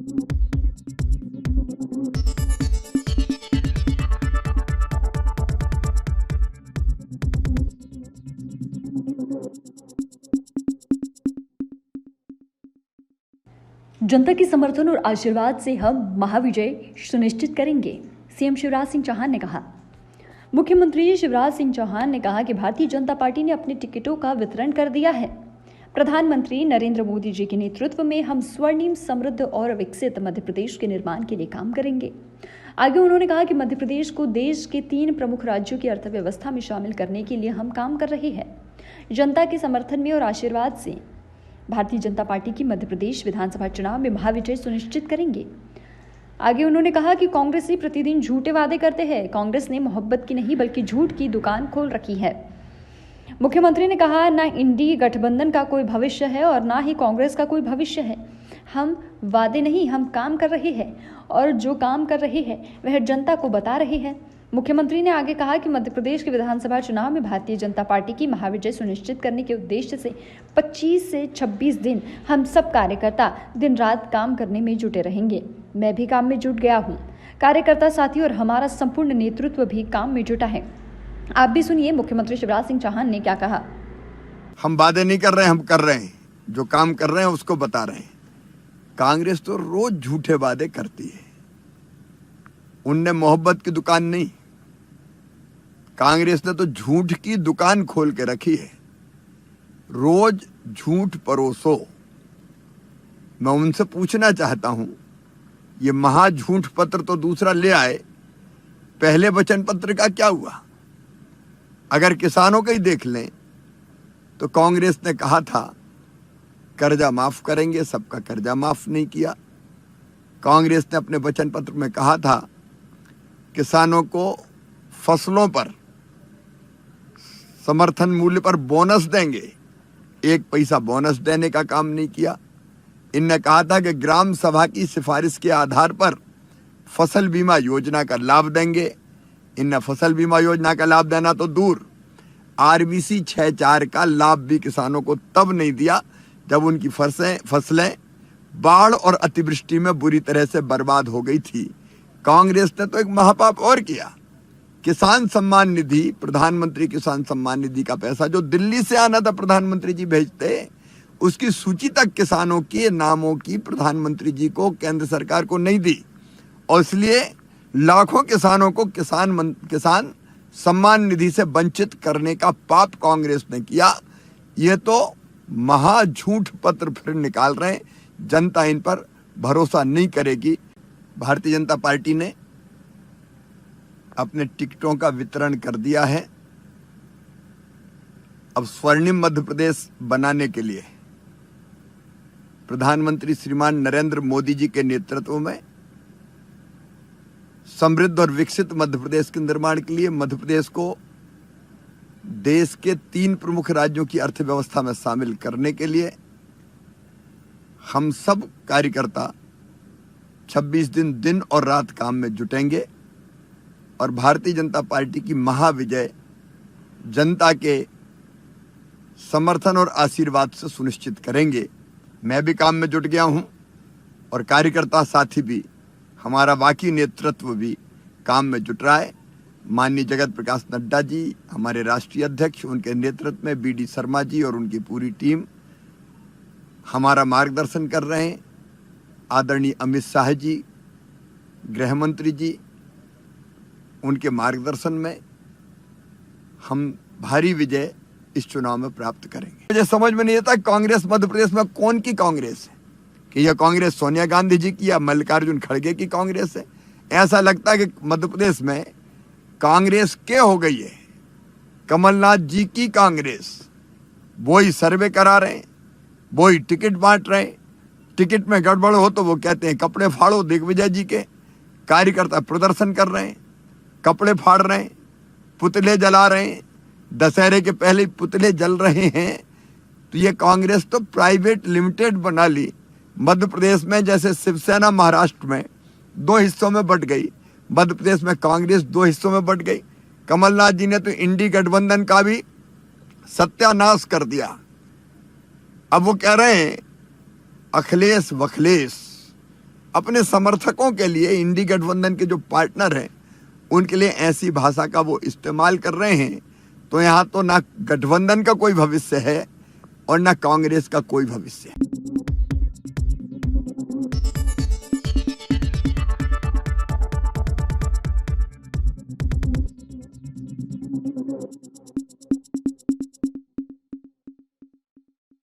जनता के समर्थन और आशीर्वाद से हम महाविजय सुनिश्चित करेंगे, सीएम शिवराज सिंह चौहान ने कहा। मुख्यमंत्री शिवराज सिंह चौहान ने कहा कि भारतीय जनता पार्टी ने अपने टिकटों का वितरण कर दिया है। प्रधानमंत्री नरेंद्र मोदी जी के नेतृत्व में हम स्वर्णिम, समृद्ध और विकसित मध्य प्रदेश के निर्माण के लिए काम करेंगे। आगे उन्होंने कहा कि मध्य प्रदेश को देश के 3 प्रमुख राज्यों की अर्थव्यवस्था में शामिल करने के लिए हम काम कर रहे हैं। जनता के समर्थन में और आशीर्वाद से भारतीय जनता पार्टी की मध्य प्रदेश विधानसभा चुनाव में महाविजय सुनिश्चित करेंगे। आगे उन्होंने कहा कि कांग्रेसी प्रतिदिन झूठे वादे करते हैं। कांग्रेस ने मोहब्बत की नहीं बल्कि झूठ की दुकान खोल रखी है। मुख्यमंत्री ने कहा, ना इंडी गठबंधन का कोई भविष्य है और ना ही कांग्रेस का कोई भविष्य है। हम वादे नहीं, हम काम कर रहे हैं और जो काम कर रहे हैं वह जनता को बता रहे हैं। मुख्यमंत्री ने आगे कहा कि मध्य प्रदेश के विधानसभा चुनाव में भारतीय जनता पार्टी की महाविजय सुनिश्चित करने के उद्देश्य से 25 से 26 दिन हम सब कार्यकर्ता दिन रात काम करने में जुटे रहेंगे। मैं भी काम में जुट गया हूँ, कार्यकर्ता साथी और हमारा संपूर्ण नेतृत्व भी काम में जुटा है। आप भी सुनिए मुख्यमंत्री शिवराज सिंह चौहान ने क्या कहा। हम वादे नहीं कर रहे हैं, हम कर रहे हैं, जो काम कर रहे हैं उसको बता रहे हैं। कांग्रेस तो रोज झूठे वादे करती है। उनने मोहब्बत की दुकान नहीं, कांग्रेस ने तो झूठ की दुकान खोल के रखी है। रोज झूठ परोसो। मैं उनसे पूछना चाहता हूं, ये महा झूठ पत्र तो दूसरा ले आए, पहले वचन पत्र का क्या हुआ? अगर किसानों का ही देख लें तो कांग्रेस ने कहा था कर्जा माफ करेंगे, सबका कर्जा माफ नहीं किया। कांग्रेस ने अपने वचन पत्र में कहा था किसानों को फसलों पर समर्थन मूल्य पर बोनस देंगे, 1 पैसा बोनस देने का काम नहीं किया। इनने कहा था कि ग्राम सभा की सिफारिश के आधार पर फसल बीमा योजना का लाभ देंगे। इनने फसल बीमा योजना का लाभ देना तो दूर, RBC 6.4 का लाभ भी किसानों को तब नहीं दिया जब उनकी फसलें बाढ़ और अतिवृष्टि में बुरी तरह से बर्बाद हो गई थी। कांग्रेस ने तो एक महापाप और किया। किसान सम्मान निधि, प्रधानमंत्री किसान सम्मान निधि का पैसा जो दिल्ली से आना था, प्रधानमंत्री जी भेजते, उसकी सूची तक किसानों के नामों की प्रधानमंत्री जी को, केंद्र सरकार को नहीं दी और इसलिए लाखों किसानों को किसान सम्मान निधि से वंचित करने का पाप कांग्रेस ने किया। ये तो महा झूठ पत्र फिर निकाल रहे हैं। जनता इन पर भरोसा नहीं करेगी। भारतीय जनता पार्टी ने अपने टिकटों का वितरण कर दिया है। अब स्वर्णिम मध्य प्रदेश बनाने के लिए प्रधानमंत्री श्रीमान नरेंद्र मोदी जी के नेतृत्व में समृद्ध और विकसित मध्य प्रदेश के निर्माण के लिए मध्य प्रदेश को देश के 3 प्रमुख राज्यों की अर्थव्यवस्था में शामिल करने के लिए हम सब कार्यकर्ता 26 दिन और रात काम में जुटेंगे और भारतीय जनता पार्टी की महाविजय जनता के समर्थन और आशीर्वाद से सुनिश्चित करेंगे। मैं भी काम में जुट गया हूं और कार्यकर्ता साथी भी, हमारा बाकी नेतृत्व भी काम में जुट रहा है। माननीय जगत प्रकाश नड्डा जी, हमारे राष्ट्रीय अध्यक्ष, उनके नेतृत्व में BD शर्मा जी और उनकी पूरी टीम हमारा मार्गदर्शन कर रहे हैं। आदरणीय अमित शाह जी, गृह मंत्री जी, उनके मार्गदर्शन में हम भारी विजय इस चुनाव में प्राप्त करेंगे। मुझे समझ में नहीं आता कांग्रेस मध्य प्रदेश में कौन की कांग्रेस है, कि यह कांग्रेस सोनिया गांधी जी की या मल्लिकार्जुन खड़गे की कांग्रेस है। ऐसा लगता है कि मध्य प्रदेश में कांग्रेस क्या हो गई है, कमलनाथ जी की कांग्रेस। वही सर्वे करा रहे हैं, वही टिकट बांट रहे हैं। टिकट में गड़बड़ हो तो वो कहते हैं कपड़े फाड़ो। दिग्विजय जी के कार्यकर्ता प्रदर्शन कर रहे हैं, कपड़े फाड़ रहे हैं, पुतले जला रहे हैं, दशहरे के पहले पुतले जल रहे हैं। तो ये कांग्रेस तो प्राइवेट लिमिटेड बना ली। मध्य प्रदेश में जैसे शिवसेना महाराष्ट्र में 2 हिस्सों में बंट गई, मध्य प्रदेश में कांग्रेस 2 हिस्सों में बंट गई। कमलनाथ जी ने तो इंडी गठबंधन का भी सत्यानाश कर दिया। अब वो कह रहे हैं अखिलेश वखलेश। अपने समर्थकों के लिए, इंडी गठबंधन के जो पार्टनर हैं उनके लिए ऐसी भाषा का वो इस्तेमाल कर रहे हैं, तो यहाँ तो ना गठबंधन का कोई भविष्य है और ना कांग्रेस का कोई भविष्य है।